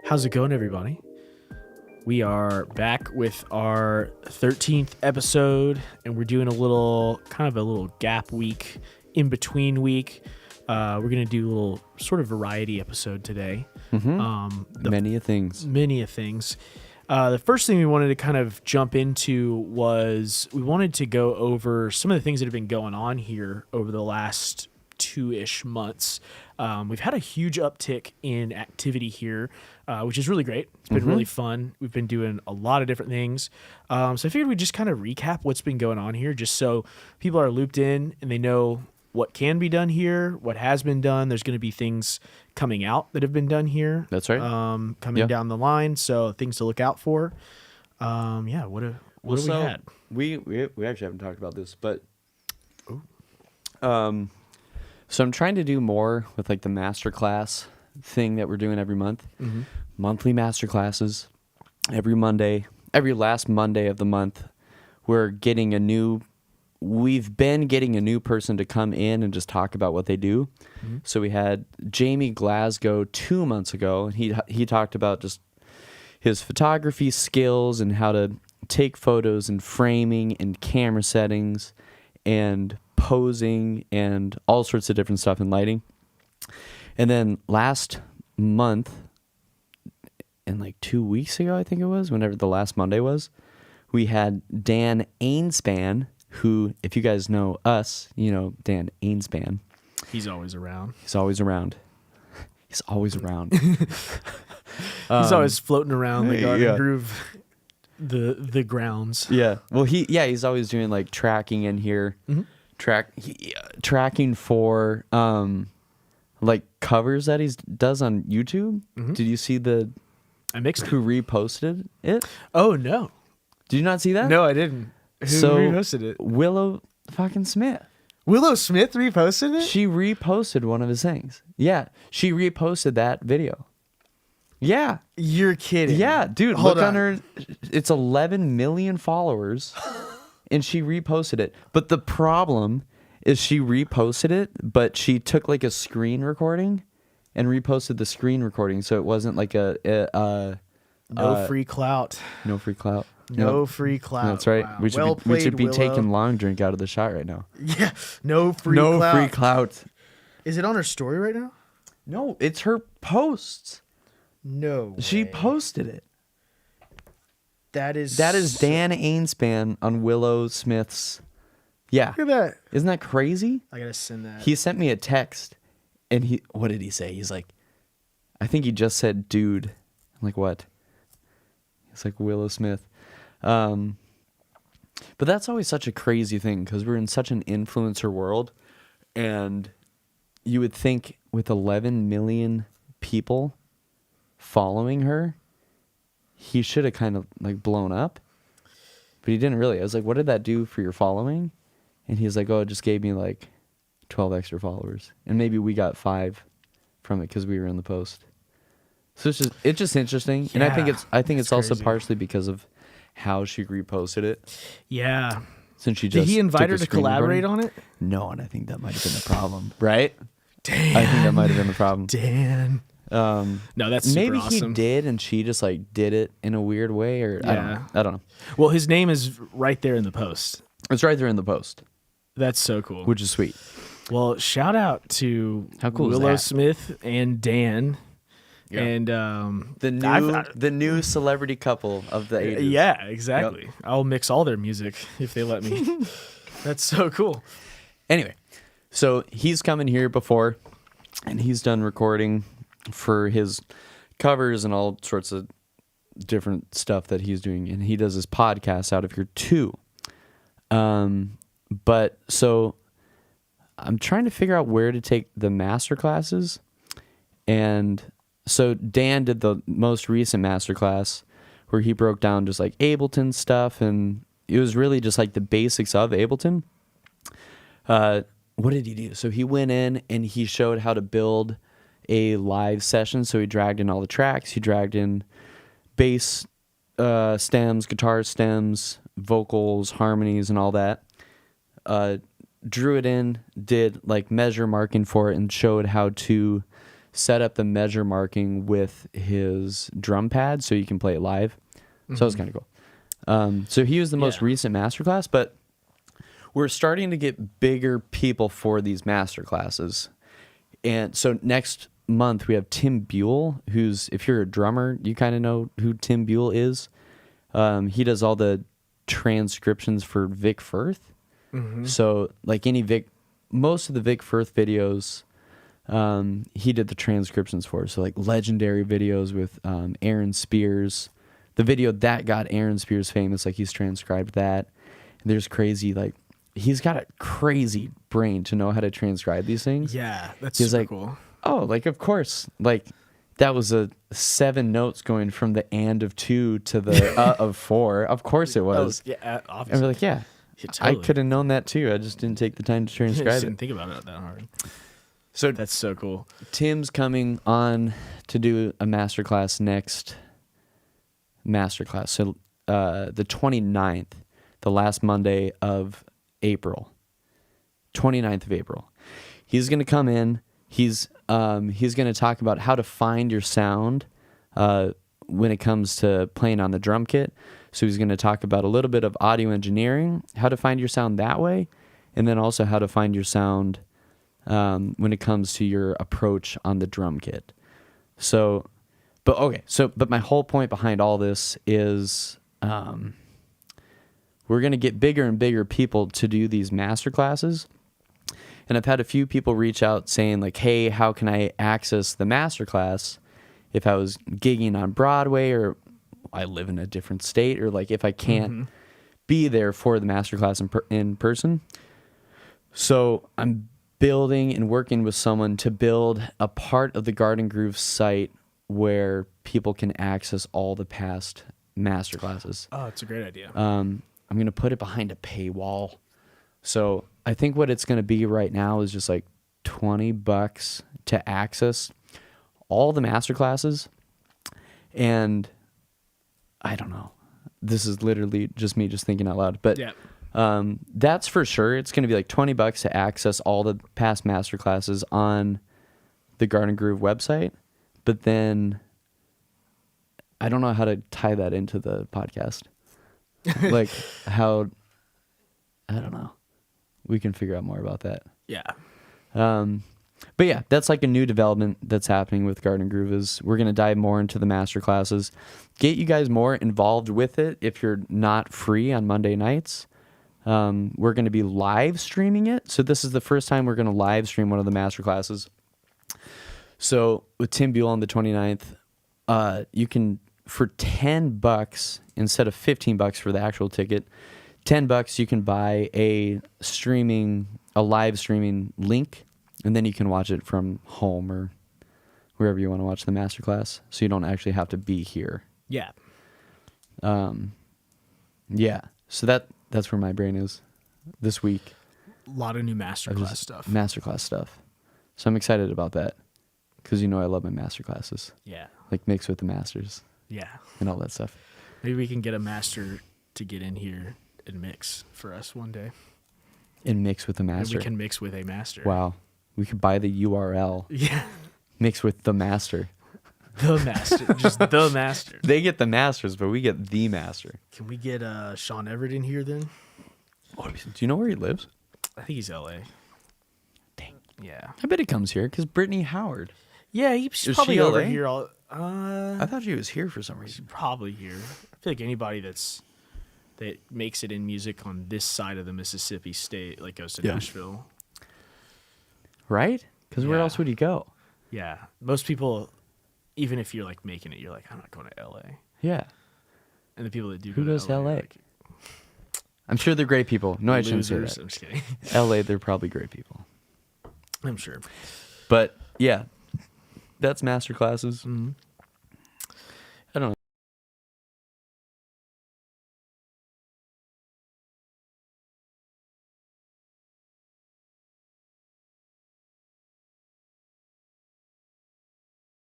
How's it going, everybody? We are back with our 13th episode, and we're doing a little gap week, in between week. We're going to do a little sort of variety episode today. Many a things. The first thing we wanted to kind of jump into was we wanted to go over some of the things that have been going on here over the last 2-ish months. We've had a huge uptick in activity here, which is really great. It's been really fun. We've been doing a lot of different things. So I figured we'd just kind of recap what's been going on here, just so people are looped in and they know what can be done here, what has been done. There's going to be things coming out that have been done here. That's right. Coming down the line. So things to look out for. What have we had? We actually haven't talked about this, but so I'm trying to do more with like the masterclass thing that we're doing every month. Monthly masterclasses every Monday, every last Monday of the month. We've been getting a new person to come in and just talk about what they do. So we had Jamie Glasgow 2 months ago, and he talked about just his photography skills and how to take photos and framing and camera settings and posing and all sorts of different stuff in lighting. And then last month, and like 2 weeks ago, I think it was, whenever the last Monday was, we had Dan Ainspan, who, if you guys know us, you know Dan Ainspan. He's always around. He's always around. He's always floating around the Garden Groove, the grounds. Yeah. Well, he's always doing like tracking in here. Tracking for like covers that he does on YouTube. Did you see I mixed who reposted it? Oh no. Did you not see that? No, I didn't. Who reposted it? Willow fucking Smith. Willow Smith reposted it? She reposted one of his things. Yeah, she reposted that video. Yeah. You're kidding. Yeah, dude, look on her. It's 11 million followers, and she reposted it. But the problem is she reposted it, but she took like a screen recording and reposted the screen recording, so it wasn't like no free clout. No free clout. No free clout. That's right. Wow. We should be Willow. taking long drink out of the shot right now. Yeah. No free clout. Is it on her story right now? No, it's her posts. No way. She posted it. That is Dan Ainspan on Willow Smith's. Yeah. Look at that. Isn't that crazy? I gotta send that. He sent me a text, and what did he say? He's like, I think he just said dude. I'm like, what? It's like Willow Smith. But that's always such a crazy thing because we're in such an influencer world, and you would think with 11 million people following her, he should have kind of like blown up, but he didn't really. I was like, what did that do for your following? And he's like, oh, it just gave me like 12 extra followers, and maybe we got 5 from it because we were in the post. So it's just interesting, and I think it's also crazy. partially because of how she reposted it. Yeah. Since she just did he invite took her a to screen collaborate recording. on it? No, and I think that might have been the problem, right? Damn. I think that might have been the problem. Dan. No, that's super Maybe awesome. he did, and she just like did it in a weird way, or I don't know. Well, his name is right there in the post. It's right there in the post, That's so cool. which is sweet. Well, shout out to How cool is Willow that? Smith and Dan. Yeah. And The new celebrity couple of the 80s. Yeah, exactly. Yep. I'll mix all their music if they let me. That's so cool. Anyway, so he's come in here before, and he's done recording for his covers and all sorts of different stuff that he's doing, and he does his podcast out of here too. But so I'm trying to figure out where to take the master classes, and so Dan did the most recent masterclass where he broke down just like Ableton stuff, and it was really just like the basics of Ableton. What did he do? So he went in and he showed how to build a live session. So he dragged in all the tracks. He dragged in bass stems, guitar stems, vocals, harmonies, and all that. Drew it in, did like measure marking for it, and showed how to set up the measure marking with his drum pad so you can play it live. So it was kind of cool. So he was the most recent masterclass, but we're starting to get bigger people for these masterclasses. And so next month we have Tim Buell, who's, if you're a drummer, you kind of know who Tim Buell is. He does all the transcriptions for Vic Firth. So like most of the Vic Firth videos, he did the transcriptions for. So like legendary videos with Aaron Spears. The video that got Aaron Spears famous, like he's transcribed that. And there's crazy, like, he's got a crazy brain to know how to transcribe these things. Yeah, that's he's super like, cool. Oh, like, of course. Like, that was a 7 notes going from the and of 2 to the of 4. Of course it was. Yeah, obviously. And we're like, yeah, totally. I could have known that too. I just didn't take the time to transcribe I it. didn't think about it that hard. So that's so cool. Tim's coming on to do a masterclass next masterclass. So the 29th, the last Monday of April. 29th of April. He's going to come in. He's going to talk about how to find your sound when it comes to playing on the drum kit. So he's going to talk about a little bit of audio engineering, how to find your sound that way, and then also how to find your sound when it comes to your approach on the drum kit. But my whole point behind all this is we're going to get bigger and bigger people to do these master classes. And I've had a few people reach out saying like, hey, how can I access the master class if I was gigging on Broadway or I live in a different state, or like if I can't be there for the master class in person. So I'm building and working with someone to build a part of the Garden Groove site where people can access all the past master classes. Oh, it's a great idea. I'm going to put it behind a paywall. So I think what it's going to be right now is just like $20 to access all the master classes. And I don't know. This is literally just me just thinking out loud. But that's for sure. It's going to be like $20 to access all the past master classes on the Garden Groove website. But then I don't know how to tie that into the podcast. Like how, I don't know. We can figure out more about that. Yeah. But yeah, that's like a new development that's happening with Garden Groove is we're going to dive more into the master classes, get you guys more involved with it. If you're not free on Monday nights, we're going to be live streaming it. So this is the first time we're going to live stream one of the master classes. So with Tim Buell on the 29th, you can, for $10 instead of $15 for the actual ticket, $10 you can buy a live streaming link, and then you can watch it from home or wherever you want to watch the masterclass, so you don't actually have to be here. Yeah. Yeah. So that's where my brain is this week. A lot of new masterclass stuff. Masterclass stuff. So I'm excited about that because I love my masterclasses. Yeah. Like mixed with the masters. Yeah. And all that stuff. Maybe we can get a master to get in here and mix for us one day. And mix with the master. And we can mix with a master. Wow. We could buy the URL. Yeah. Mix with the master. The master. Just the master. They get the masters, but we get the master. Can we get Sean Everett in here then? Oh, do you know where he lives? I think he's LA. Dang. Yeah. I bet he comes here because Brittany Howard. Yeah, he's Is probably she over LA? here. I thought she was here for some reason. Probably here. I feel like anybody that makes it in music on this side of the Mississippi state, like goes to Nashville. Right? Because where Yeah. else would he go? Yeah. Most people, even if you're like making it, you're like, I'm not going to LA. Yeah. And the people that do Who go goes to are LA? like, I'm sure they're great people. No, I shouldn't say losers. that. I'm just kidding. LA, they're probably great people. I'm sure. But yeah, that's master classes. Mm-hmm. I don't know.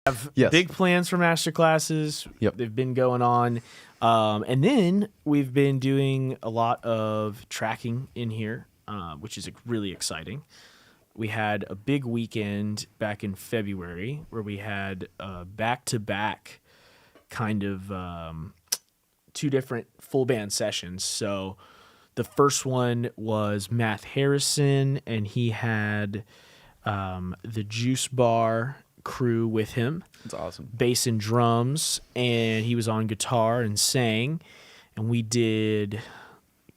Have Yes. big plans for master classes. Yep. They've been going on. And then we've been doing a lot of tracking in here, which is really exciting. we had a big weekend back in February where we had back-to-back kind of 2 different full band sessions. So the first one was Matt Harrison, and he had the Juice Bar crew with him. That's awesome. Bass and drums, and he was on guitar and sang. And we did a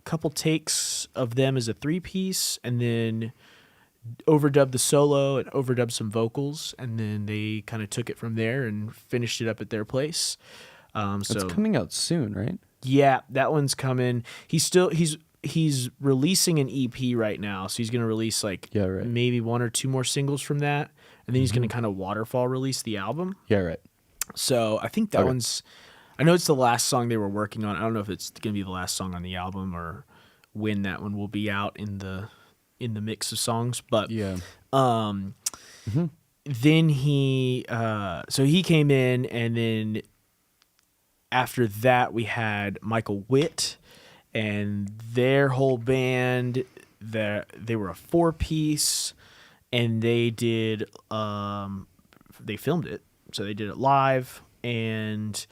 couple takes of them as a 3-piece, and then overdubbed the solo and overdubbed some vocals, and then they kind of took it from there and finished it up at their place. It's coming out soon, right? Yeah, that one's coming. He's releasing an EP right now, so he's going to release maybe 1 or 2 more singles from that, and then he's going to kind of waterfall release the album. Yeah, right. So I think that one's, I know it's the last song they were working on. I don't know if it's going to be the last song on the album or when that one will be out in the mix of songs, but yeah. Then he came in, and then after that we had Michael Witt and their whole band. They were a 4-piece, and they did they filmed it, so they did it live, and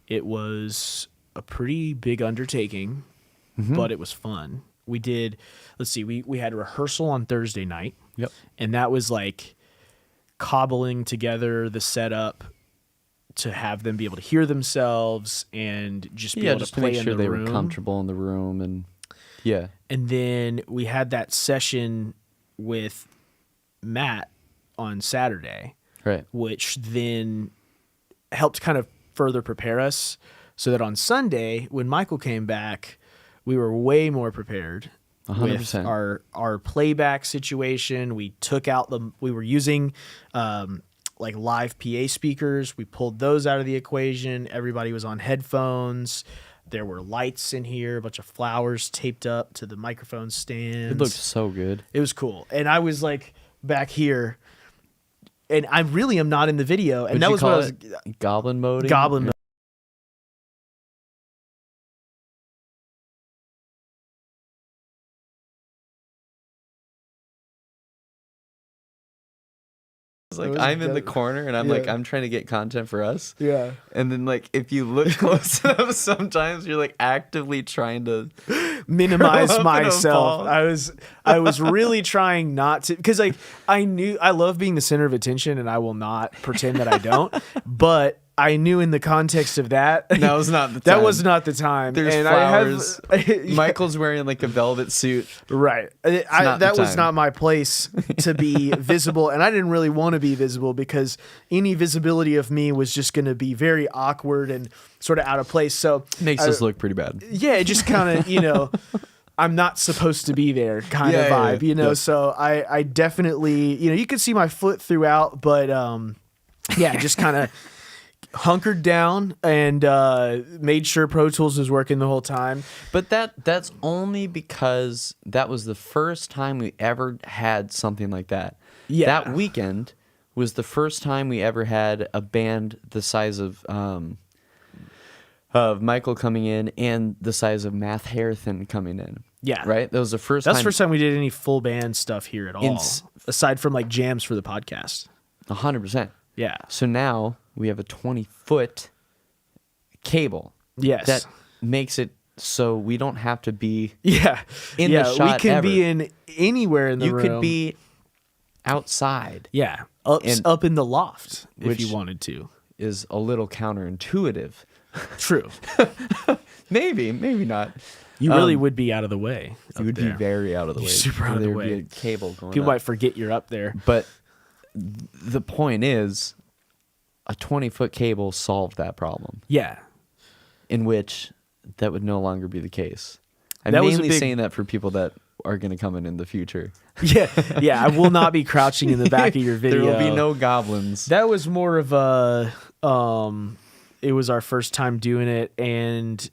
it was a pretty big undertaking, but it was fun. We did, we had a rehearsal on Thursday night. Yep. And that was like cobbling together the setup to have them be able to hear themselves and just be able to play make sure in the they room. were comfortable in the room, and yeah. And then we had that session with Matt on Saturday, right, which then helped kind of further prepare us so that on Sunday when Michael came back, we were way more prepared 100%. with our playback situation. We took out we were using like live PA speakers. We pulled those out of the equation. Everybody was on headphones. There were lights in here, a bunch of flowers taped up to the microphone stands. It looked so good. It was cool. And I was like back here, and I really am not in the video. And that was what I was goblin mode. Goblin mode. Like I'm in the corner, and I'm trying to get content for us. Yeah. And then if you look close enough, sometimes you're actively trying to minimize myself. I was really trying not to, because I knew I love being the center of attention, and I will not pretend that I don't. But I knew in the context of that was not the time. That was not the time. There's and flowers. Yeah. Michael's wearing a velvet suit. Right. That was not my place to be visible, and I didn't really want to be visible because any visibility of me was just going to be very awkward and sort of out of place. So makes us look pretty bad. Yeah, it just kind of, I'm not supposed to be there kind of vibe, Yeah. So I definitely, you could see my foot throughout, but just kind of hunkered down and made sure Pro Tools was working the whole time. But that's only because that was the first time we ever had something like that. Yeah. That weekend was the first time we ever had a band the size of Michael coming in and the size of Matt Harrison coming in. Yeah. Right? That was the first That's time. the first time we did any full band stuff here at all, aside from jams for the podcast. 100%. Yeah. So now we have a 20-foot cable. Yes. That makes it so we don't have to be in the shot. We can be in anywhere in the room. You could be outside. Yeah. Up in the loft if you wanted to. Is a little counterintuitive. True. Maybe not. You really would be out of the way. You would be very out of the way. Super out of the way. There would be a cable going People up. might forget you're up there. But the point is, a 20-foot cable solved that problem. Yeah. In which that would no longer be the case. I'm That was mainly saying that for people that are going to come in the future. Yeah. I will not be crouching in the back of your video. There will be no goblins. That was more of a, it was our first time doing it and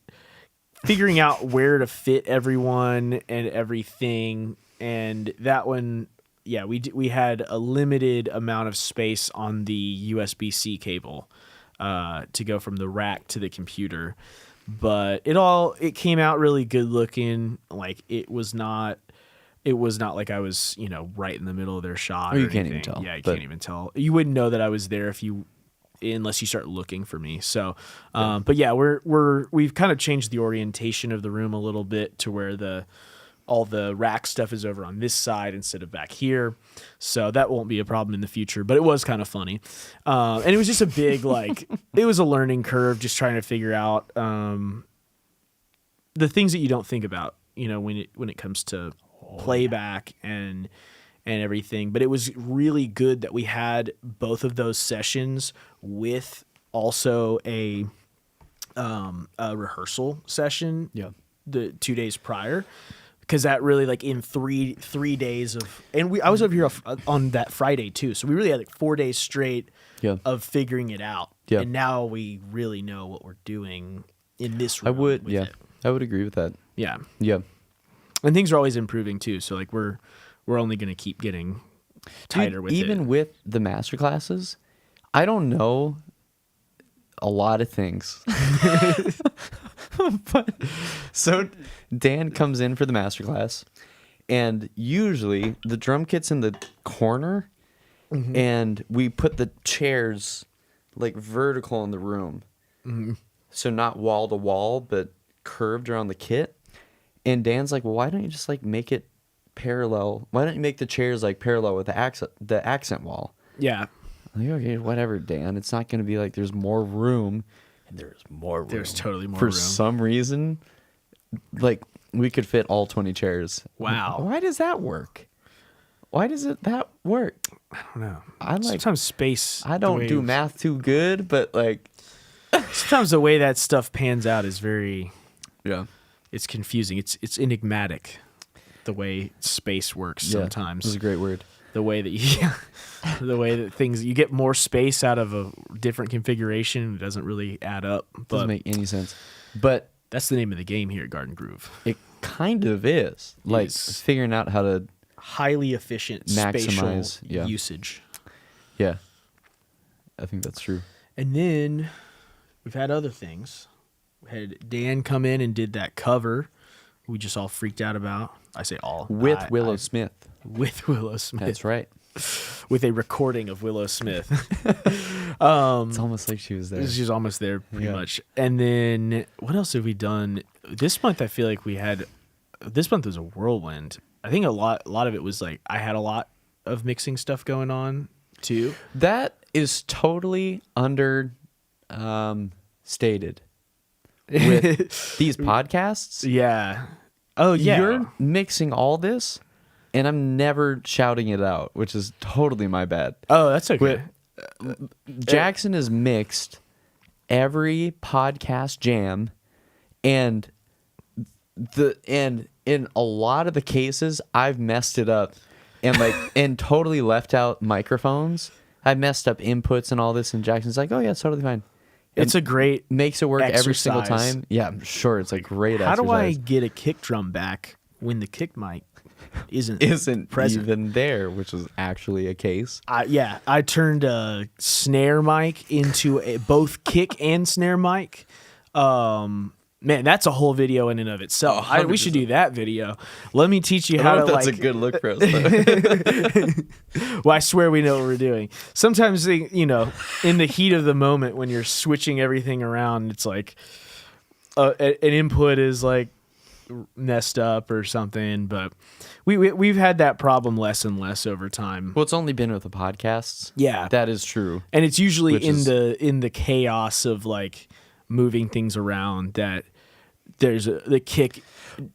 figuring out where to fit everyone and everything. And that one, we had a limited amount of space on the USB-C cable to go from the rack to the computer. But it came out really good looking. It was not, it was not like I was, right in the middle of their shot. Or or you can't even anything. tell, Yeah, you but- can't even tell. You wouldn't know that I was there unless you start looking for me. So, but yeah, we've kind of changed the orientation of the room a little bit to where all the rack stuff is over on this side instead of back here. So that won't be a problem in the future, but it was kind of funny. And it was just a big, it was a learning curve, just trying to figure out, the things that you don't think about, when it comes to playback and everything. But it was really good that we had both of those sessions with also a rehearsal session. Yeah. The 2 days prior, because that really in 3 days of, and I was over here on that Friday too. So we really had 4 days straight of figuring it out. Yeah. And now we really know what we're doing in this room. I would agree with that. Yeah. Yeah. And things are always improving too. So we're only going to keep getting tighter with it. Even with the master classes, I don't know a lot of things. But so Dan comes in for the master class, and usually the drum kit's in the corner, and we put the chairs vertical in the room. So not wall to wall, but curved around the kit. And Dan's like, well, why don't you just make it parallel? Why don't you make the chairs parallel with the accent wall? Yeah. I'm like, okay, whatever, Dan. It's not going to be there's more room. And there's more room. There's totally more For room. some reason, we could fit all 20 chairs. Wow. Why does that work? Why does that work? I don't know. I sometimes space. I don't do math too good, but sometimes the way that stuff pans out is very. Yeah. It's confusing. It's enigmatic. The way space works sometimes. This is a great word. The way that things, you get more space out of a different configuration, it doesn't really add up. But Doesn't make any sense. But that's the name of the game here at Garden Groove. it kind of is. Is. Figuring out how to Highly efficient maximize spatial usage. Yeah. I think that's true. And then we've had other things. We had Dan come in and did that cover we just all freaked out about. I say all. With Willow Smith. With Willow Smith. That's right. With a recording of Willow Smith. It's almost like she was there. She's almost there pretty much. And then what else have we done? This month I feel like this month was a whirlwind. I think a lot of it was I had a lot of mixing stuff going on too. That is totally stated with these podcasts. Yeah. Oh yeah. You're mixing all this and I'm never shouting it out, which is totally my bad. Oh, that's okay. Jackson has mixed every podcast jam, and in a lot of the cases I've messed it up and and totally left out microphones. I messed up inputs and all this, and Jackson's like, "Oh yeah, it's totally fine." It's a great makes it work every single exercise. time. Yeah, I'm sure it's a great How exercise. do I get a kick drum back when the kick mic isn't present? Even there, which is actually a case. I turned a snare mic into both kick and snare mic. Man, that's a whole video in and of itself. We should do that video. Let me teach you how to That's a good look for us. Though. Well, I swear we know what we're doing. Sometimes, in the heat of the moment when you're switching everything around, it's an input is messed up or something. But we've had that problem less and less over time. Well, it's only been with the podcasts. Yeah, that is true. And it's usually in the chaos of moving things around that the kick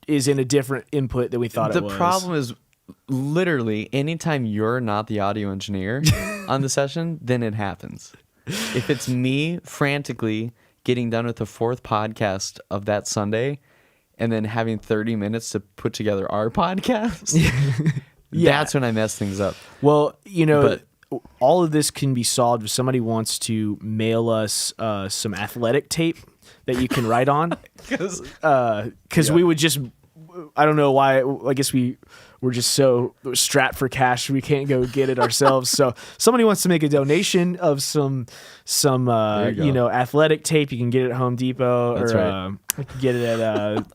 is in a different input than we thought it was. The problem is literally anytime you're not the audio engineer on the session, then it happens. If it's me frantically getting done with the fourth podcast of that Sunday and then having 30 minutes to put together our podcast, that's when I mess things up. Well, all of this can be solved if somebody wants to mail us some athletic tape that you can write on. Because we would just, I don't know why, I guess we're just so strapped for cash we can't go get it ourselves. So somebody wants to make a donation of some athletic tape, you can get it at Home Depot. That's or right. get it at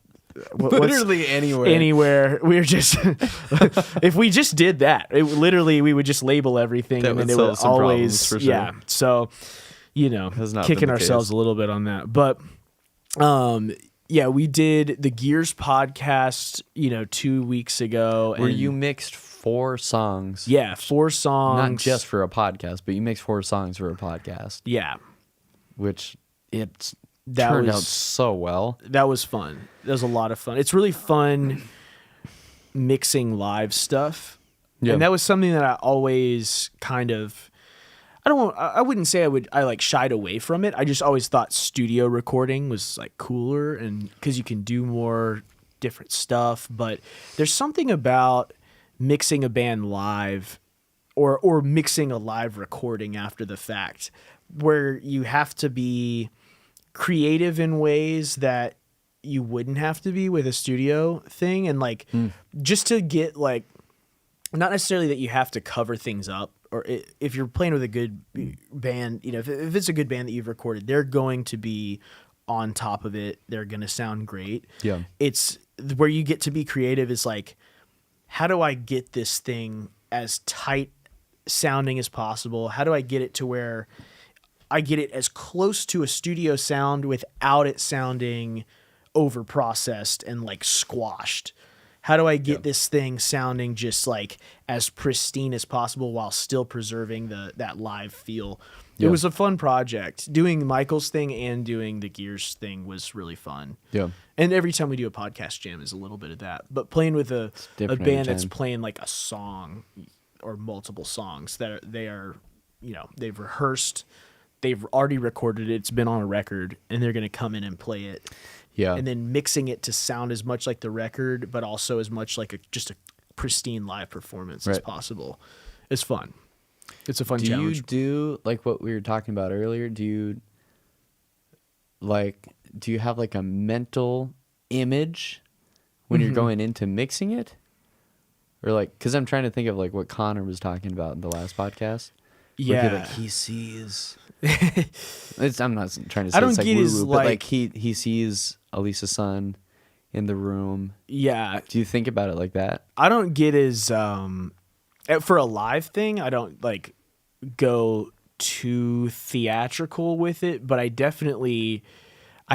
Literally anywhere. Anywhere. We're just if we just did that, literally we would just label everything, That and then would it solve would some always problems, for sure. yeah. So Has not kicking been the ourselves case. a little bit on that, but yeah, we did the Gears podcast 2 weeks ago, Where and you mixed 4 songs. yeah, 4 songs, Not just for a podcast, but you mixed 4 songs for a podcast, yeah. which it That turned was- out so well. That was fun. That was a lot of fun. It's really fun mixing live stuff. Yeah. And that was something that I always kind of I wouldn't say I like shied away from it. I just always thought studio recording was like cooler, and cuz you can do more different stuff, but there's something about mixing a band live or mixing a live recording after the fact where you have to be creative in ways that you wouldn't have to be with a studio thing, and like just to get like, not necessarily that you have to cover things up, or if you're playing with a good band, if it's a good band that you've recorded, they're going to be on top of it. They're going to sound great. Yeah. It's where you get to be creative is like, how do I get this thing as tight sounding as possible? How do I get it to where I get it as close to a studio sound without it sounding over processed and like squashed? How do I get this thing sounding just like as pristine as possible while still preserving that live feel? Yeah. It was a fun project. Doing Michael's thing and doing the Gears thing was really fun. Yeah. And every time we do a podcast jam is a little bit of that. But playing with a different band every that's time. playing like a song or multiple songs that they are, they've rehearsed, they've already recorded it, it's been on a record, and they're going to come in and play it. Yeah. And then mixing it to sound as much like the record, but also as much like just a pristine live performance as Right. possible. It's fun. It's a fun Do challenge. you do like what we were talking about earlier? Do you have like a mental image when you're going into mixing it? Or like, because I'm trying to think of like what Connor was talking about in the last podcast. Where Yeah. he sees. I'm not trying to say I don't it's like get his, woo-woo, but like- like he sees Elisa's son in the room. Yeah. Do you think about it like that? I don't get as for a live thing, I don't like go too theatrical with it, but I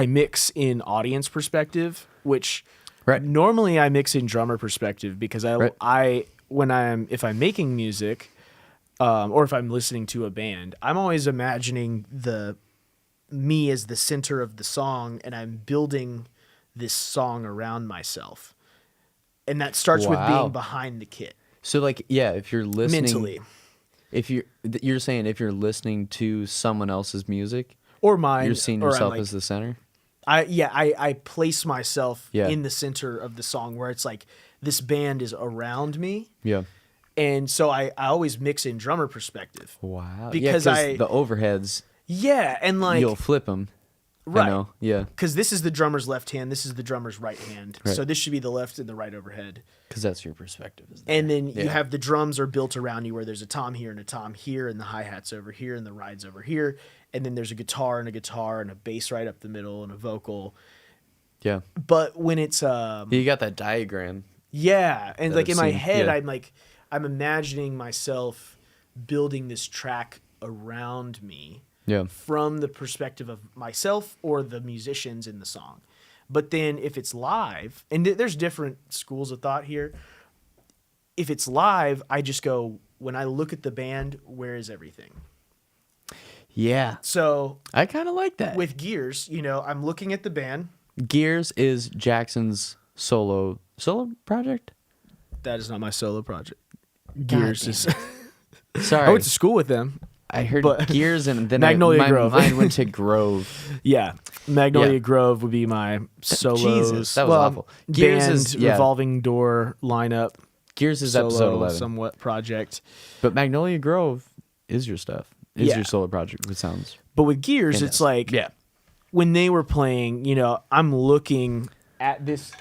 mix in audience perspective, which Right. normally I mix in drummer perspective because if I'm making music or if I'm listening to a band, I'm always imagining me as the center of the song, and I'm building this song around myself. And that starts with Wow. being behind the kit So like, yeah, if you're listening, mentally. if you're saying if you're listening to someone else's music, Or mine. you're seeing or I'm yourself like- as the center. I place myself Yeah. in the center of the song where it's like this band is around me. Yeah. And so I always mix in drummer perspective. Wow. Because yeah, the overheads, Yeah. And like, you'll flip them. right. I know. Yeah. Because this is the drummer's left hand, this is the drummer's right hand. Right. So this should be the left and the right overhead. Because that's your perspective. Is And then you Yeah. have the drums are built around you where there's a tom here and a tom here, and the hi-hat's over here and the ride's over here. And then there's a guitar and a bass right up the middle and a vocal. Yeah. But when it's You got that diagram. yeah, and That like I've in my seen, head, yeah. I'm imagining myself building this track around me Yeah. from the perspective of myself or the musicians in the song. But then if it's live, and there's different schools of thought here. If it's live, I just go, when I look at the band, where is everything? Yeah. So I kind of like that. with Gears, I'm looking at the band. Gears is Jackson's solo project. That is not my solo project. Gears is. Sorry. I went to school with them. I heard but- Gears and then Magnolia my Grove. mind went to Grove. Yeah, Magnolia Yeah. Grove would be my solos. Jesus, that was awful. Gears Band is- yeah. revolving door lineup. Gears is Solo, episode 11. somewhat project. But Magnolia Grove is your stuff. Is Yeah. your solo project, it sounds. But with Gears, It it's is. like Yeah. when they were playing. I'm looking at this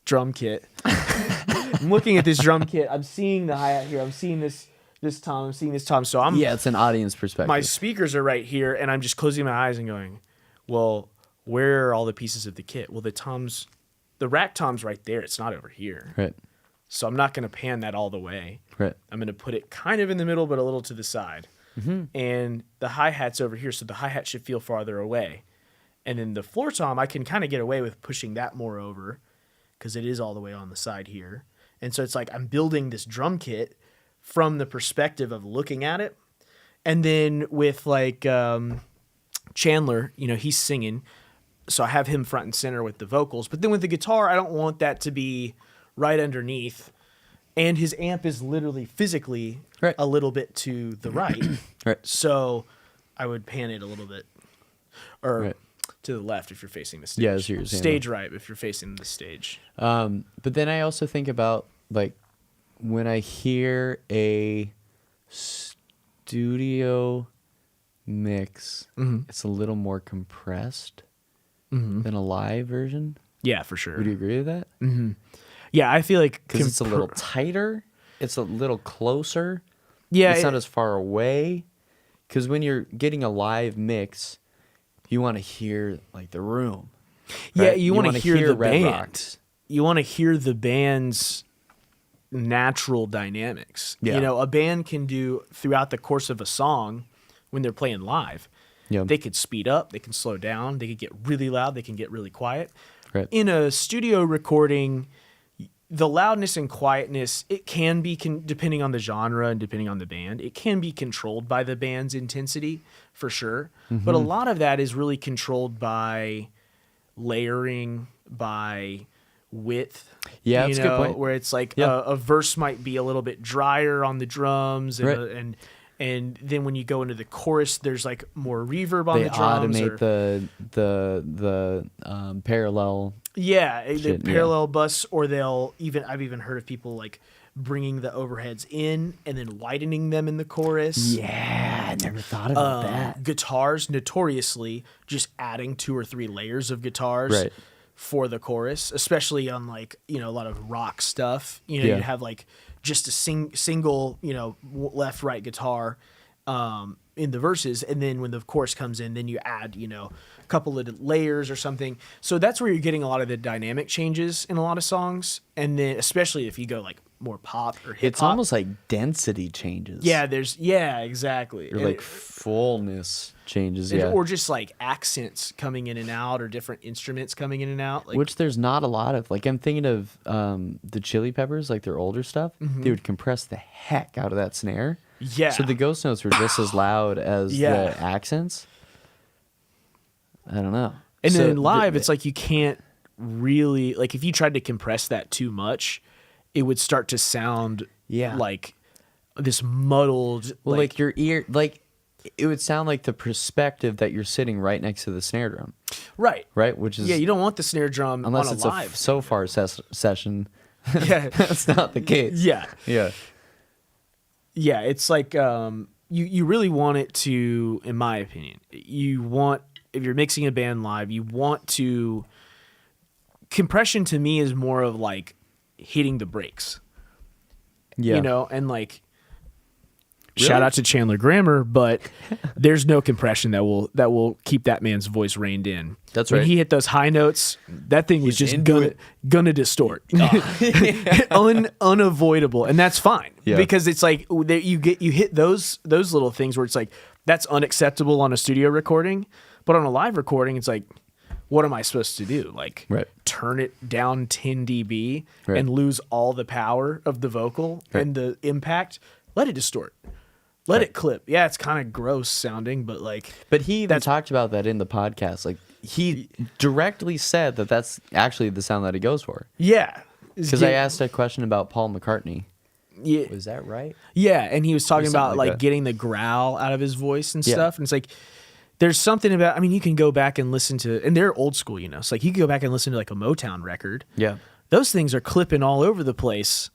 drum kit. I'm looking at this drum kit. I'm seeing the hi-hat here. I'm seeing this tom. I'm seeing this tom. So Yeah, it's an audience perspective. my speakers are right here, and I'm just closing my eyes and going, well, where are all the pieces of the kit? Well, the tom's the rack tom's right there. It's not over here. Right. So I'm not going to pan that all the way. Right. I'm going to put it kind of in the middle, but a little to the side. Mm-hmm. And the hi-hat's over here, so the hi-hat should feel farther away. And then the floor tom, I can kind of get away with pushing that more over because it is all the way on the side here. And so it's like I'm building this drum kit from the perspective of looking at it. And then with like Chandler, you know, he's singing. So I have him front and center with the vocals. But then with the guitar, I don't want that to be right underneath. And his amp is literally physically a little bit to the right. Right. So I would pan it a little bit. Or to the left if you're facing the stage. Yeah, that's what you're saying. Stage right if you're facing the stage. But then I also think about, like, when I hear a studio mix, it's a little more compressed than a live version. Yeah, for sure. Would you agree with that? Mm-hmm. Yeah, I feel like... Because it's a little tighter. It's a little closer. Yeah. It's not as far away. Because when you're getting a live mix, you want to hear, like, the room. Right? Yeah, you want to hear the Red band. Rocks. You want to hear the band's natural dynamics. Yeah. You know, a band can do, throughout the course of a song, when they're playing live, they could speed up, they can slow down, they could get really loud, they can get really quiet. Right. In a studio recording, the loudness and quietness, it can be, depending on the genre and depending on the band, it can be controlled by the band's intensity, for sure. But a lot of that is really controlled by layering, by width. Yeah, that's a good point. Where it's like a verse might be a little bit drier on the drums, and then when you go into the chorus, there's like more reverb on the drums. They automate the parallel. Yeah, the parallel bus, or I've even heard of people like bringing the overheads in and then widening them in the chorus. Yeah, I never thought about that. Guitars, notoriously, just adding 2 or 3 layers of guitars for the chorus, especially on like, you know, a lot of rock stuff. You know, you'd have like just a single, you know, left, right guitar in the verses. And then when the chorus comes in, then you add, you know, a couple of layers or something. So that's where you're getting a lot of the dynamic changes in a lot of songs. And then especially if you go like more pop or hip hop. It's almost like density changes. Yeah, exactly. Or like fullness changes. Or just like accents coming in and out, or different instruments coming in and out. Like, which there's not a lot of. Like, I'm thinking of the Chili Peppers, like their older stuff. They would compress the heck out of that snare. Yeah. So the ghost notes were just as loud as the accents. I don't know. And then live, it's like you can't really, like, if you tried to compress that too much, it would start to sound like this muddled. Well, like your ear, like it would sound like the perspective that you're sitting right next to the snare drum. Right. Which is, you don't want the snare drum unless on it's live a so-far session. Yeah. That's not the case. Yeah. It's like you really want it to, in my opinion, if you're mixing a band live, you want to, compression to me is more of like hitting the brakes. You know, and like, shout out to Chandler Grammer, but there's no compression that will keep that man's voice reined in. That's right. When he hit those high notes, that thing was just gonna distort. Unavoidable, and that's fine because it's like you hit those little things where it's like that's unacceptable on a studio recording, but on a live recording, it's like, what am I supposed to do? Like, turn it down 10 dB and lose all the power of the vocal and the impact? Let it distort. Let it clip. Yeah, it's kind of gross sounding, but like... But he even talked about that in the podcast. Like, he directly said that that's actually the sound that he goes for. Yeah. Because I asked a question about Paul McCartney. Yeah. Was that right? Yeah, and he was talking about like getting the growl out of his voice and stuff. And it's like... There's something about, I mean, you can go back and listen to, and they're old school, you know, so like you can go back and listen to like a Motown record. Yeah. Those things are clipping all over the place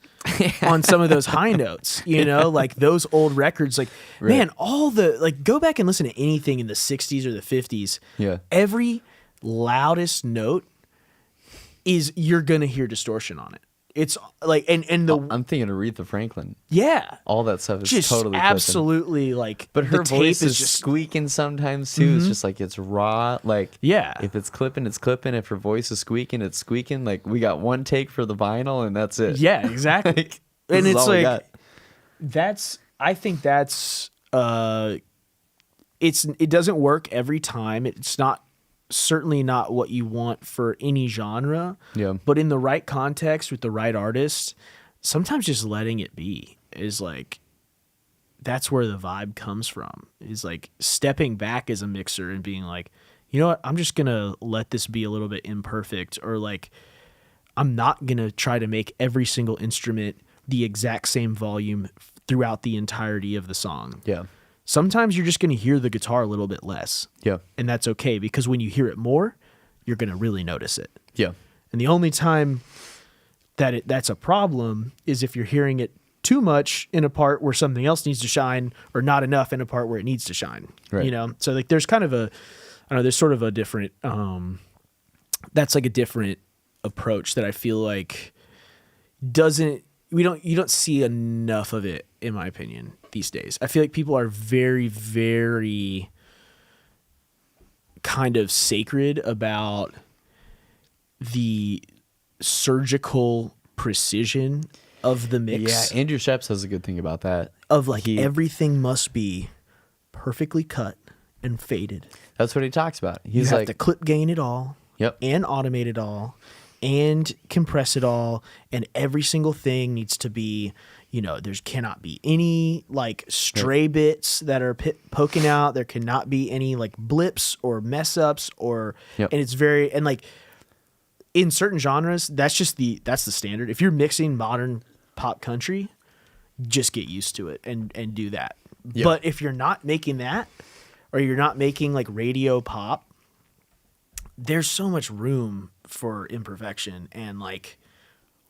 on some of those high notes, you know, like those old records, like, man, go back and listen to anything in the 60s or the 50s. Yeah. Every loudest note you're going to hear distortion on it. It's like, and the I'm thinking Aretha Franklin. yeah, All that stuff is just totally clipping. absolutely like. But her the voice tape is just squeaking sometimes too. It's just like it's raw. Like Yeah. if it's clipping, it's clipping. If her voice is squeaking, it's squeaking. Like we got one take for the vinyl and that's it. Yeah, exactly. Like, And this is it's all we like got. I think that's it doesn't work every time. It's not certainly not what you want for any genre. Yeah. But in the right context with the right artist, sometimes just letting it be is like that's where the vibe comes from. Is like stepping back as a mixer and being like, you know what, I'm just gonna let this be a little bit imperfect, or like I'm not gonna try to make every single instrument the exact same volume throughout the entirety of the song. Yeah. Sometimes you're just going to hear the guitar a little bit less. Yeah. And that's okay, because when you hear it more, you're going to really notice it. Yeah. And the only time that that's a problem is if you're hearing it too much in a part where something else needs to shine, or not enough in a part where it needs to shine. Right. You know? So like there's kind of there's sort of a different that's like a different approach that I feel like you don't see enough of it, in my opinion, these days. I feel like people are very, very kind of sacred about the surgical precision of the mix. Yeah, Andrew Sheps has a good thing about that. Of like everything must be perfectly cut and faded. That's what he talks about. You He's have like, to clip gain it all. Yep. And automate it all. And compress it all, and every single thing needs to be, there's cannot be any like stray bits that are poking out. There cannot be any like blips or mess ups and it's very, and like in certain genres, that's the standard. If you're mixing modern pop country, just get used to it and do that. Yep. But if you're not making that, or you're not making like radio pop, there's so much room for imperfection and like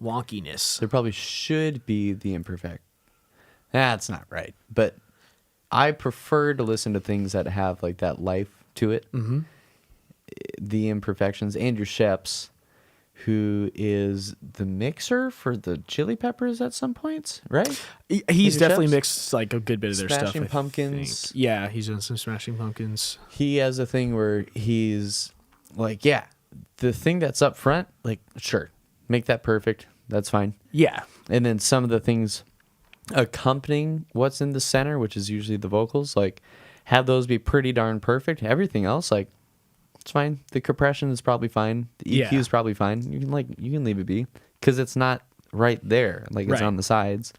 wonkiness. there probably should be the imperfect. That's not right. But I prefer to listen to things that have like that life to it. Mm-hmm. The imperfections. Andrew Sheps, who is the mixer for the Chili Peppers at some points, right? He's Andrew definitely Sheps? mixed like a good bit of their stuff. Smashing I Pumpkins. think. Yeah, he's done some Smashing Pumpkins. He has a thing where he's like, yeah, the thing that's up front, like, sure, make that perfect. That's fine. Yeah. And then some of the things accompanying what's in the center, which is usually the vocals, like, have those be pretty darn perfect. Everything else, like, it's fine. The compression is probably fine. The EQ is probably fine. You can leave it be, because it's not right there. Like, it's on the sides.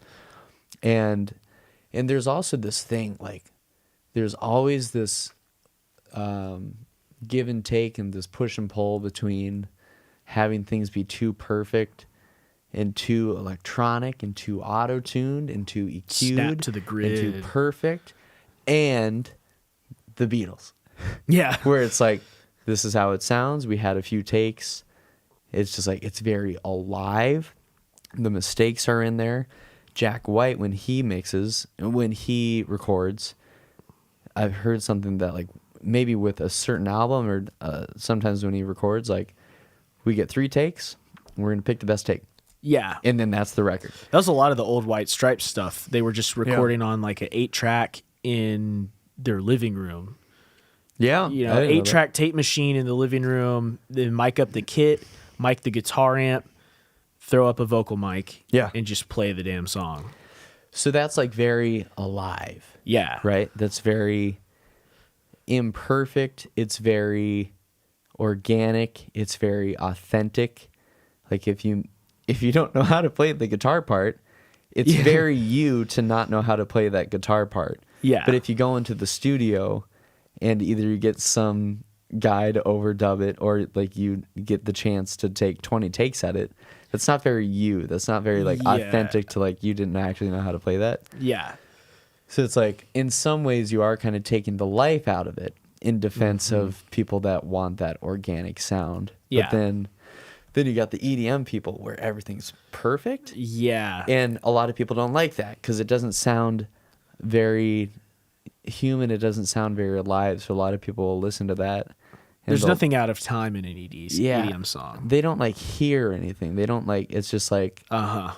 And there's also this thing, like, there's always this give and take and this push and pull between having things be too perfect and too electronic and too auto-tuned and too EQ'd Snap to the grid. and too perfect, and the Beatles. Yeah. Where it's like, this is how it sounds. We had a few takes. It's just like, it's very alive. The mistakes are in there. Jack White, when he mixes, when he records, I've heard something that like, maybe with a certain album or sometimes when he records, like, we get 3 takes, we're going to pick the best take. Yeah. And then that's the record. That was a lot of the old White Stripes stuff. They were just recording on like an 8-track in their living room. Yeah. 8-track tape machine in the living room, then mic up the kit, mic the guitar amp, throw up a vocal mic, and just play the damn song. So that's like very alive. Yeah. Right? That's very imperfect. It's very organic. It's very authentic. Like if you don't know how to play the guitar part, it's very you to not know how to play that guitar part. Yeah. But if you go into the studio and either you get some guy to overdub it, or like you get the chance to take 20 takes at it, that's not very you. That's not very like authentic to like, you didn't actually know how to play that. Yeah. So it's like, in some ways you are kind of taking the life out of it in defense of people that want that organic sound. Yeah. But then you got the EDM people where everything's perfect. Yeah. And a lot of people don't like that because it doesn't sound very human. It doesn't sound very alive. So a lot of people will listen to that And There's nothing out of time in an EDM song. They don't like hear anything. They don't like, it's just like,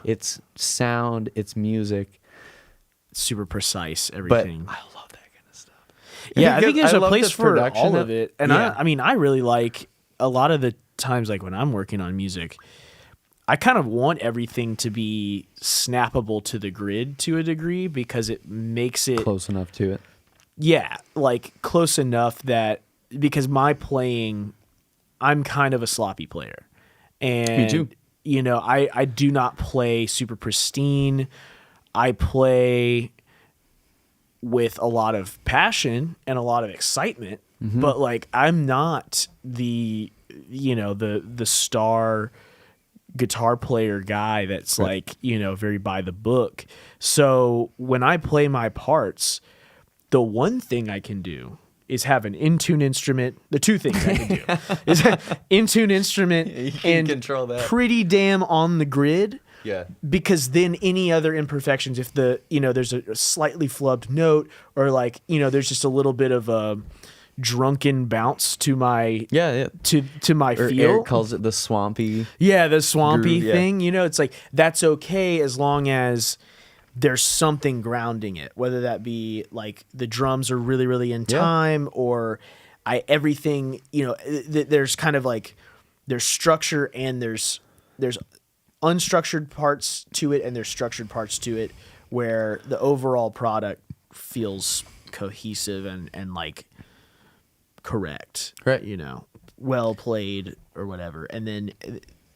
it's sound, it's music. Super precise, everything. But I love that kind of stuff. Yeah, I think there's a place for production all of it. And yeah. I mean, I really like a lot of the times, like when I'm working on music, I kind of want everything to be snappable to the grid to a degree because it makes it close enough to it. Yeah, like close enough that because my playing, I'm kind of a sloppy player. And Me too. You know, I do not play super pristine. I play with a lot of passion and a lot of excitement, but like I'm not the star guitar player guy that's like, very by the book. So when I play my parts, the one thing I can do is have an in-tune instrument. The two things I can do is in-tune instrument and control that. Pretty damn on the grid. Yeah. Because then any other imperfections, if there's a slightly flubbed note or like, there's just a little bit of a drunken bounce to my to my or feel. Eric calls it the swampy. Yeah, the swampy groove, thing. It's like that's okay as long as there's something grounding it, whether that be like the drums are really, really in time or everything, there's kind of like there's structure and there's unstructured parts to it and there's structured parts to it where the overall product feels cohesive and like correct, right? Well played or whatever. And then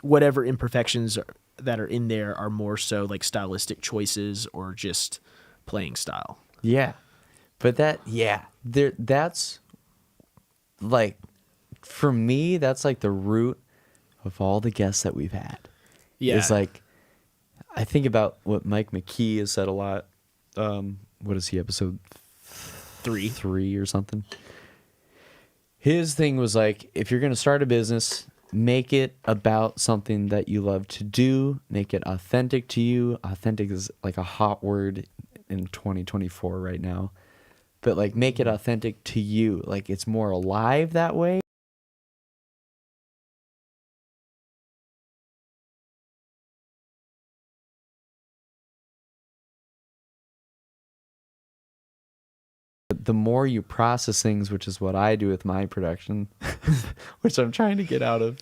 whatever imperfections that are in there are more so like stylistic choices or just playing style. Yeah. But that's like, for me, that's like the root of all the guests that we've had. Yeah. It's like, I think about what Mike McKee has said a lot. What is he, episode 3 or something? His thing was like, if you're going to start a business, make it about something that you love to do. Make it authentic to you. Authentic is like a hot word in 2024 right now. But like, make it authentic to you. Like, it's more alive that way. The more you process things, which is what I do with my production, which I'm trying to get out of.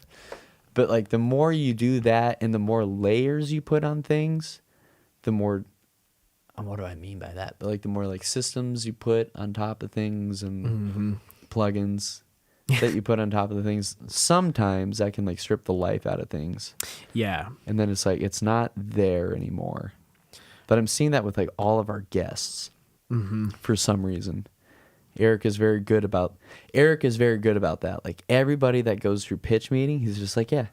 But like, the more you do that and the more layers you put on things, the more, what do I mean by that? But like, the more like systems you put on top of things and plugins that you put on top of the things, sometimes that can like strip the life out of things. Yeah. And then it's like, it's not there anymore. But I'm seeing that with like all of our guests. For some reason, Eric is very good about that. Like, everybody that goes through pitch meeting, he's just like, yeah,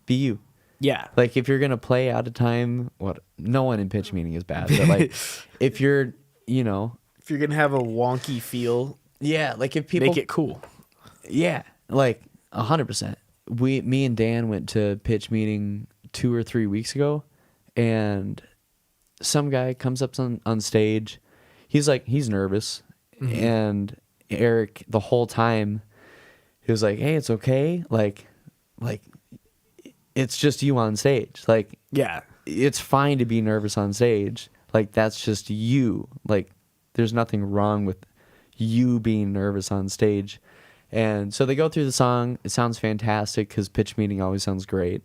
be you. Yeah. Like, if you're gonna play out of time, no one in pitch meeting is bad, but like, if you're if you're gonna have a wonky feel, like, if people make it cool. Yeah, like 100%. Me and Dan went to pitch meeting 2 or 3 weeks ago, and some guy comes up on stage. He's nervous, and Eric, the whole time, he was like, hey, it's okay. Like, it's just you on stage. Like, yeah, it's fine to be nervous on stage. Like, that's just you. Like, there's nothing wrong with you being nervous on stage. And so they go through the song. It sounds fantastic because pitch meeting always sounds great.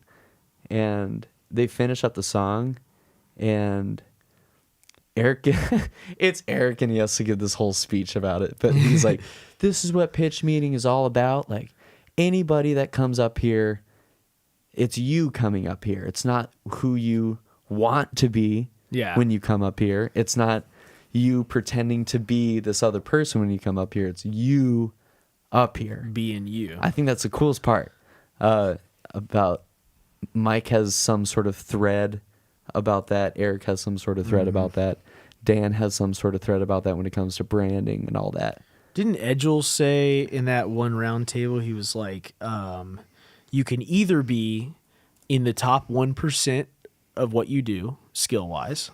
And they finish up the song, and Eric, it's Eric, and he has to give this whole speech about it. But he's like, this is what pitch meeting is all about. Like, anybody that comes up here, it's you coming up here. It's not who you want to be when you come up here. It's not you pretending to be this other person when you come up here. It's you up here. Being you. I think that's the coolest part. About Mike has some sort of thread about that. Eric has some sort of thread about that. Dan has some sort of thread about that when it comes to branding and all that. Didn't Edgel say in that one round table, he was like, you can either be in the top 1% of what you do skill-wise,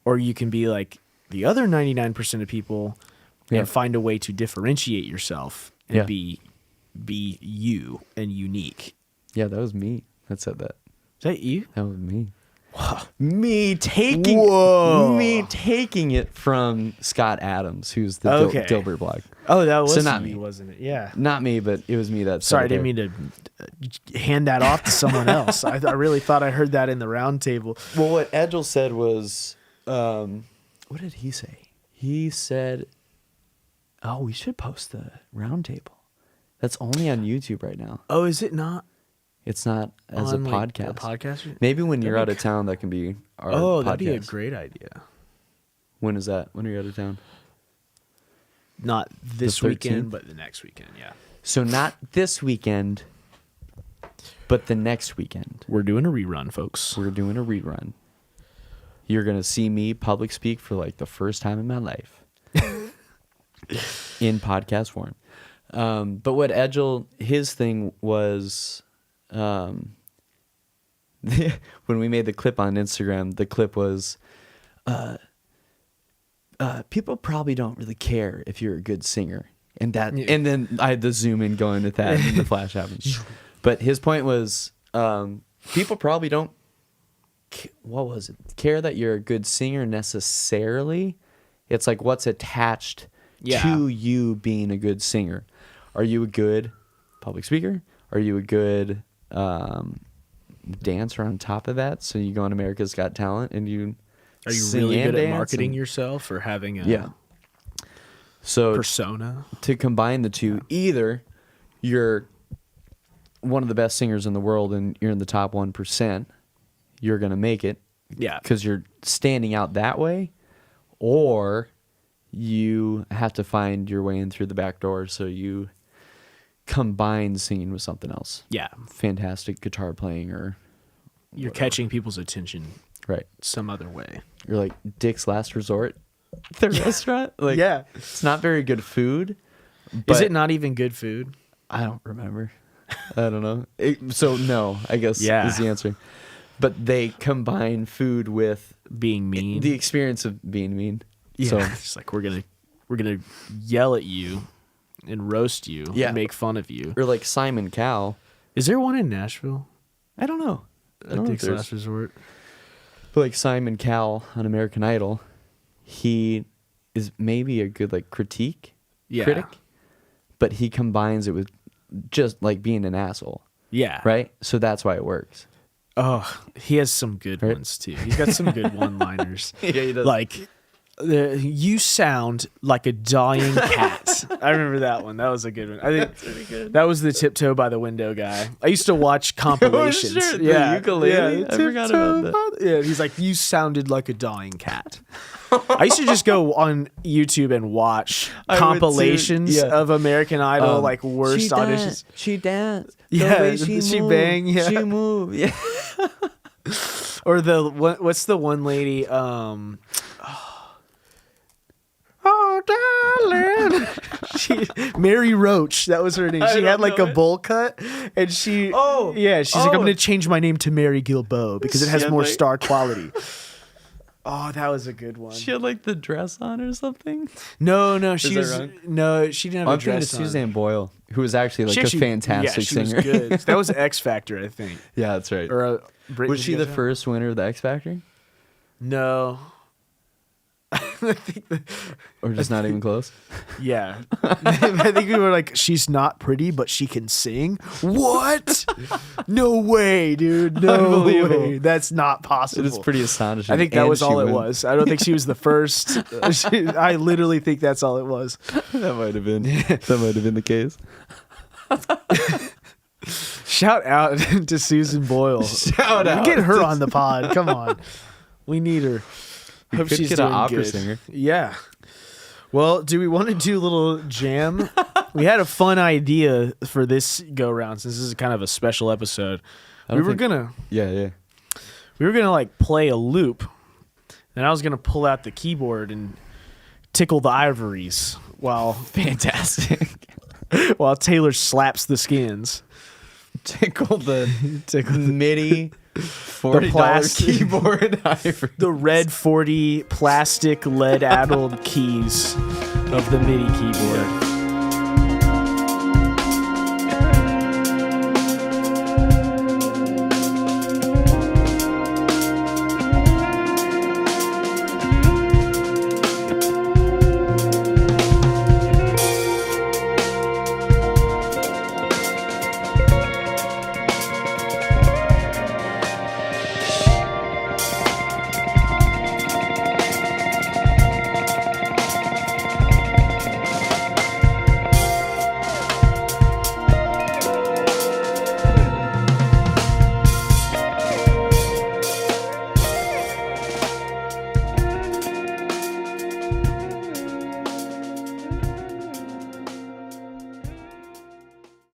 or you can be like the other 99% of people and find a way to differentiate yourself and be be you and unique. Yeah, that was me that said that. Is that you? That was me. Wow. Me taking it from Scott Adams, who's the Dilbert blog. Oh, that was not me, me. wasn't it? Yeah. Not me, but it was me that said Sorry, I it didn't mean to hand that off to someone else. I really thought I heard that in the round table. Well, what Edgel said was, what did he say? He said, "Oh, we should post the round table. That's only on YouTube right now. Oh, is it not? It's not as a On, like, podcast. a podcast? Maybe when you're out of town, that can be our podcast. That'd be a great idea. When is that? When are you out of town? Not this The 13th? weekend, but the next weekend, yeah. So not this weekend, but the next weekend. We're doing a rerun, folks. We're doing a rerun. You're going to see me public speak for like the first time in my life in podcast form. But what Edgel, his thing was, when we made the clip on Instagram, the clip was, people probably don't really care if you're a good singer. And then I had the zoom in going with that and the flash happens. But his point was, people probably don't, care that you're a good singer necessarily. It's like what's attached to you being a good singer. Are you a good public speaker? Are you a good dancer on top of that? So you go on America's Got Talent and you Are you sing really and good at dance marketing and- yourself or having a So persona? to combine the two, either you're one of the best singers in the world and you're in the top 1%, you're going to make it Yeah. because you're standing out that way, or you have to find your way in through the back door, so you combine singing with something else. Yeah. Fantastic guitar playing or You're catching people's attention right. some other way. You're like Dick's Last Resort, the restaurant. Like, Yeah. it's not very good food. Is but it not even good food? I don't remember. I don't know. So no, I guess Yeah. is the answer. But they combine food with Being mean. the experience of being mean. Yeah. So It's like we're gonna yell at you and roast you Yeah. and make fun of you. or like Simon Cowell. Is there one in Nashville? I don't know. I don't At know if Dick's there's- Last Resort? But like Simon Cowell on American Idol, he is maybe a good like critic, but he combines it with just like being an asshole, Yeah. right? So that's why it works. Oh, he has some good Right? ones too. He's got some good one-liners. Yeah, he does. Like, you sound like a dying cat. I remember that one. That was a good one. I think that was the Tiptoe by the Window guy. I used to watch compilations. sure, the ukulele. Yeah, I forgot about that. Yeah, he's like, you sounded like a dying cat. I used to just go on YouTube and watch I would too, compilations yeah. of American Idol, like worst auditions. She danced. Yeah, The way she moved, bang, yeah. She moved. Yeah. Or what's the one lady? Oh, darling. Mary Roach. That was her name. She had like a bowl cut, and she's like, I'm gonna change my name to Mary Gilboa because it She has had, more like- star quality. Oh, that was a good one. She had like the dress on or something. No, she that was wrong? no, she didn't have I'm a thinking of dress on. Suzanne Boyle, who was actually like She a actually- fantastic she singer. Was good. That was X Factor, I think. Yeah, that's right. Or Was she the first winner of the X Factor, No. I think or just not even close? Yeah. I think we were like, she's not pretty, but she can sing. What? No way, dude. No Unbelievable. way. That's not possible. It is pretty astonishing. I think that And was she all it won. was. I don't think she was the first. I literally think that's all it was. That might have been. That might have been the case. Shout out to Susan Boyle. Shout out Get her to on the pod. Come on. We need her. We Hope could she's get an doing opera good. singer. Yeah. Well, do we want to do a little jam? We had a fun idea for this go round since this is kind of a special episode. We were gonna Yeah. like play a loop, and I was gonna pull out the keyboard and tickle the ivories while Fantastic. Taylor slaps the skins. Tickle the MIDI $40 plastic- keyboard ivory. The red 40 plastic lead-addled keys of the MIDI keyboard.